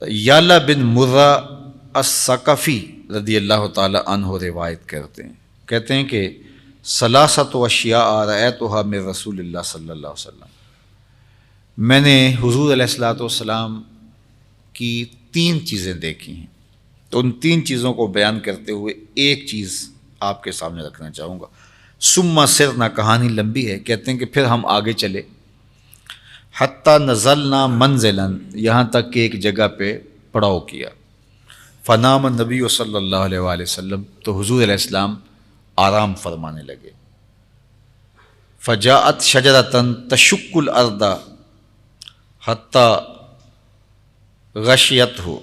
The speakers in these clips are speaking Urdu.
یالا بن مرہ الثقفی رضی اللہ تعالی عنہ روایت کرتے ہیں، کہتے ہیں کہ ثلاثۃ اشیاء رأیتھا من رسول اللہ صلی اللہ علیہ وسلم، میں نے حضور علیہ الصلوۃ والسلام کی 3 چیزیں دیکھی ہیں، تو ان 3 چیزوں کو بیان کرتے ہوئے ایک چیز آپ کے سامنے رکھنا چاہوں گا۔ ثم سرنا، کہانی لمبی ہے، کہتے ہیں کہ پھر ہم آگے چلے، حتیٰ نزلنا منزلا، یہاں تک کہ ایک جگہ پہ پڑاؤ کیا، فنام النبی صلی اللہ علیہ وآلہ وسلم، تو حضور علیہ السلام آرام فرمانے لگے۔ فجاءت شجرۃ تشق الارض حتیٰ غشیتہ،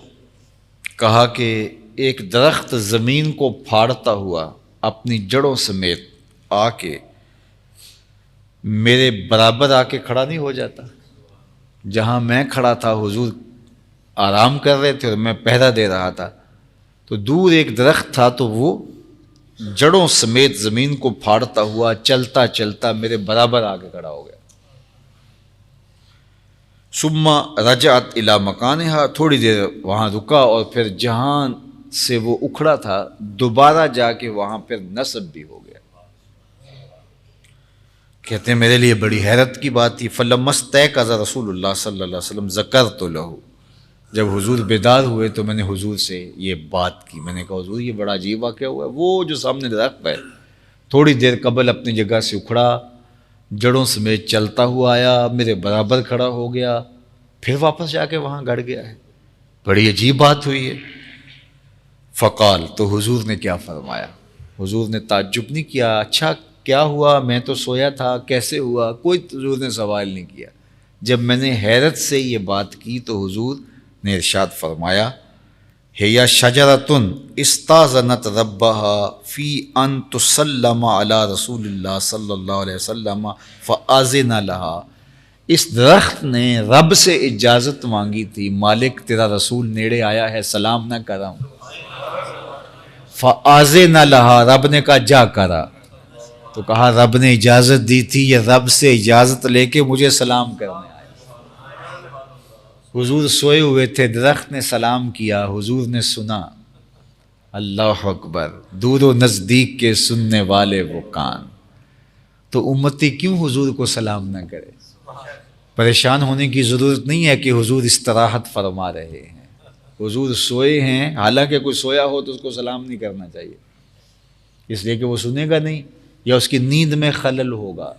کہا کہ ایک درخت زمین کو پھاڑتا ہوا اپنی جڑوں سمیت آ کے میرے برابر آ کے کھڑا نہیں ہو جاتا۔ جہاں میں کھڑا تھا حضور آرام کر رہے تھے اور میں پہرا دے رہا تھا، تو دور ایک درخت تھا تو وہ جڑوں سمیت زمین کو پھاڑتا ہوا چلتا چلتا میرے برابر آ کے کھڑا ہو گیا۔ ثم رجعت الی مکانہا، تھوڑی دیر وہاں رکا اور پھر جہاں سے وہ اکھڑا تھا دوبارہ جا کے وہاں پھر نصب بھی ہو گیا۔ کہتے ہیں میرے لیے بڑی حیرت کی بات تھی۔ فلما استيقظ رسول اللہ صلی اللہ علیہ وسلم ذکرت لہ، جب حضور بیدار ہوئے تو میں نے حضور سے یہ بات کی، میں نے کہا حضور یہ بڑا عجیب واقعہ ہوا ہے، وہ جو سامنے درخت ہے تھوڑی دیر قبل اپنی جگہ سے اکھڑا، جڑوں سمیت چلتا ہوا آیا، میرے برابر کھڑا ہو گیا، پھر واپس جا کے وہاں گڑ گیا ہے، بڑی عجیب بات ہوئی ہے۔ فقال، تو حضور نے کیا فرمایا؟ حضور نے تعجب نہیں کیا، اچھا کیا ہوا، میں تو سویا تھا، کیسے ہوا، کوئی حضور نے سوال نہیں کیا۔ جب میں نے حیرت سے یہ بات کی تو حضور نے ارشاد فرمایا، ہی شجرۃ استاذنت ربہا فی ان تسلم علی رسول اللہ صلی اللہ علیہ وسلم فاذن لہا، اس درخت نے رب سے اجازت مانگی تھی، مالک تیرا رسول نیڑے آیا ہے، سلام نہ کروں، فاذن لہا، رب نے کہا جا کرا، تو کہا رب نے اجازت دی تھی، یہ رب سے اجازت لے کے مجھے سلام کرنے آیا۔ حضور سوئے ہوئے تھے، درخت نے سلام کیا، حضور نے سنا، اللہ اکبر، دور و نزدیک کے سننے والے وہ کان، تو امتی کیوں حضور کو سلام نہ کرے؟ پریشان ہونے کی ضرورت نہیں ہے کہ حضور استراحت فرما رہے ہیں، حضور سوئے ہیں، حالانکہ کوئی سویا ہو تو اس کو سلام نہیں کرنا چاہیے، اس لیے کہ وہ سنے گا نہیں یا اس کی نیند میں خلل ہوگا،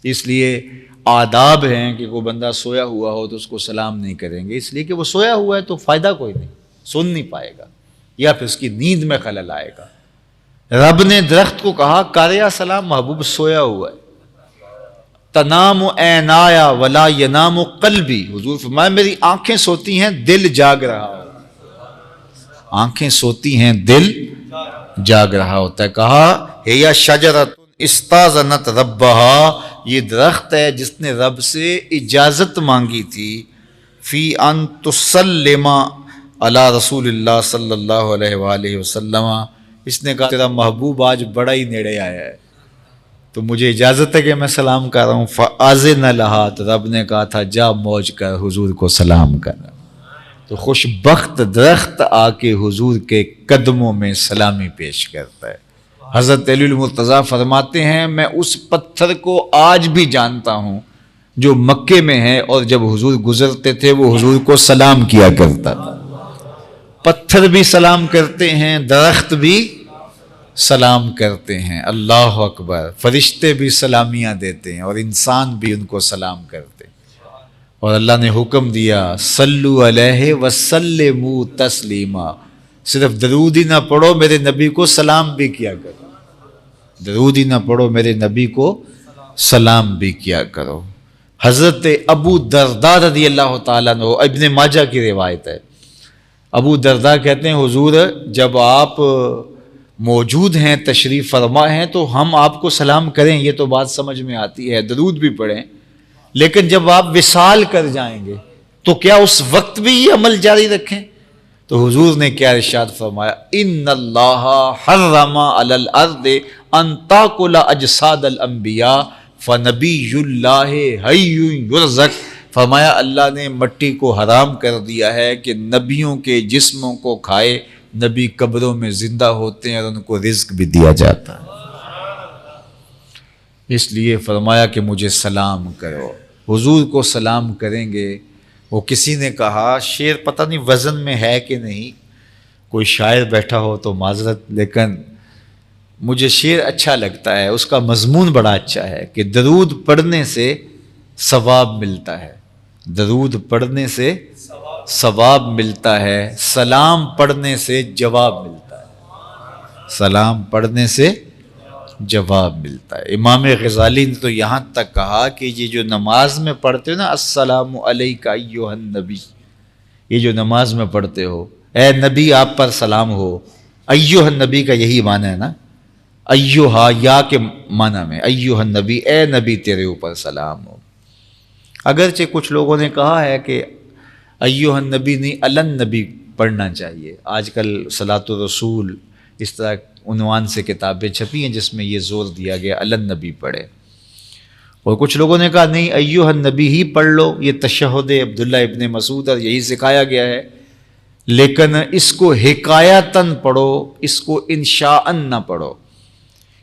اس لیے آداب ہیں کہ کوئی بندہ سویا ہوا ہو تو اس کو سلام نہیں کریں گے، اس لیے کہ وہ سویا ہوا ہے تو فائدہ کوئی نہیں، سن نہیں پائے گا یا پھر اس کی نیند میں خلل آئے گا۔ رب نے درخت کو کہا کاریا سلام، محبوب سویا ہوا ہے، تنام عینایا ولا ینام قلبی، حضور فرمایا میری آنکھیں سوتی ہیں، دل جاگ رہا ہوتا، آنکھیں سوتی ہیں، دل جاگ رہا ہوتا ہے۔ کہا ہی شجرۃ استاذنت ربہا، یہ درخت ہے جس نے رب سے اجازت مانگی تھی، فی ان تسلم علی رسول اللہ صلی اللہ علیہ وآلہ وسلم، اس نے کہا تیرا محبوب آج بڑا ہی نیڑے آیا ہے تو مجھے اجازت ہے کہ میں سلام کر رہا ہوں، فاذن لہا، تو رب نے کہا تھا جا موج کر حضور کو سلام کر، تو خوش بخت درخت آ کے حضور کے قدموں میں سلامی پیش کرتا ہے۔ حضرت علی المرتضیٰ فرماتے ہیں میں اس پتھر کو آج بھی جانتا ہوں جو مکے میں ہے، اور جب حضور گزرتے تھے وہ حضور کو سلام کیا کرتا تھا۔ پتھر بھی سلام کرتے ہیں، درخت بھی سلام کرتے ہیں، اللہ اکبر، فرشتے بھی سلامیاں دیتے ہیں اور انسان بھی ان کو سلام کرتے ہیں، اور اللہ نے حکم دیا صلو علیہ وسلموا تسلیما، صرف درود ہی نہ پڑھو، میرے نبی کو سلام بھی کیا کرو، درود ہی نہ پڑھو، میرے نبی کو سلام بھی کیا کرو۔ حضرت ابو درداء رضی اللہ تعالیٰ عنہ، ابن ماجہ کی روایت ہے، ابو درداء کہتے ہیں حضور جب آپ موجود ہیں، تشریف فرما ہیں، تو ہم آپ کو سلام کریں یہ تو بات سمجھ میں آتی ہے، درود بھی پڑھیں، لیکن جب آپ وصال کر جائیں گے تو کیا اس وقت بھی یہ عمل جاری رکھیں؟ تو حضور نے کیا ارشاد فرمایا، ان اللہ حرم علی الارض ان تاکل اجساد الانبیاء فنبی اللہ حی یرزق فرمایا اللہ نے مٹی کو حرام کر دیا ہے کہ نبیوں کے جسموں کو کھائے، نبی قبروں میں زندہ ہوتے ہیں اور ان کو رزق بھی دیا جاتا ہے، اس لیے فرمایا کہ مجھے سلام کرو۔ حضور کو سلام کریں گے۔ وہ کسی نے کہا، شعر پتہ نہیں وزن میں ہے کہ نہیں، کوئی شاعر بیٹھا ہو تو معذرت، لیکن مجھے شعر اچھا لگتا ہے، اس کا مضمون بڑا اچھا ہے کہ درود پڑھنے سے ثواب ملتا ہے، درود پڑھنے سے ثواب ملتا ہے، سلام پڑھنے سے جواب ملتا ہے، سلام پڑھنے سے جواب ملتا ہے۔ امام غزالی نے تو یہاں تک کہا کہ یہ جو نماز میں پڑھتے ہو نا، السلام علیکہ ایھا النبی، یہ جو نماز میں پڑھتے ہو، اے نبی آپ پر سلام ہو، ایھا النبی کا یہی معنی ہے نا، ایھا یا کے معنی میں، ایھا النبی، اے نبی تیرے اوپر سلام ہو۔ اگرچہ کچھ لوگوں نے کہا ہے کہ ایھا النبی نہیں، الن نبی پڑھنا چاہیے، آج کل صلاۃ الرسول اس طرح عنوان سے کتابیں چھپی ہیں جس میں یہ زور دیا گیا الن نبی پڑھے، اور کچھ لوگوں نے کہا نہیں ایھا النبی ہی پڑھ لو، یہ تشہد عبداللہ ابن مسعود اور یہی سکھایا گیا ہے، لیکن اس کو حکایتاً پڑھو، اس کو انشاءً نہ پڑھو،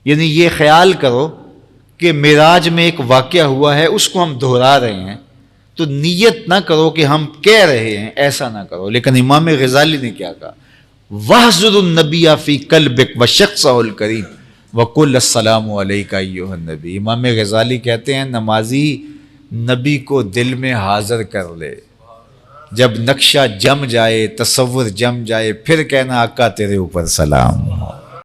یعنی یہ خیال کرو کہ معراج میں ایک واقعہ ہوا ہے اس کو ہم دہرا رہے ہیں، تو نیت نہ کرو کہ ہم کہہ رہے ہیں، ایسا نہ کرو۔ لیکن امام غزالی نے کیا کہا، وَاحْذُرِ النَّبِيَّ فِي قَلْبِكَ وَشَخْصَهُ الْكَرِيمَ وَقُلْ السَّلَامُ عَلَيْكَ أَيُّهَا النَّبِيُّ۔ امام غزالی کہتے ہیں نمازی نبی کو دل میں حاضر کر لے، جب نقشہ جم جائے، تصور جم جائے، پھر کہنا آقا تیرے اوپر سلام۔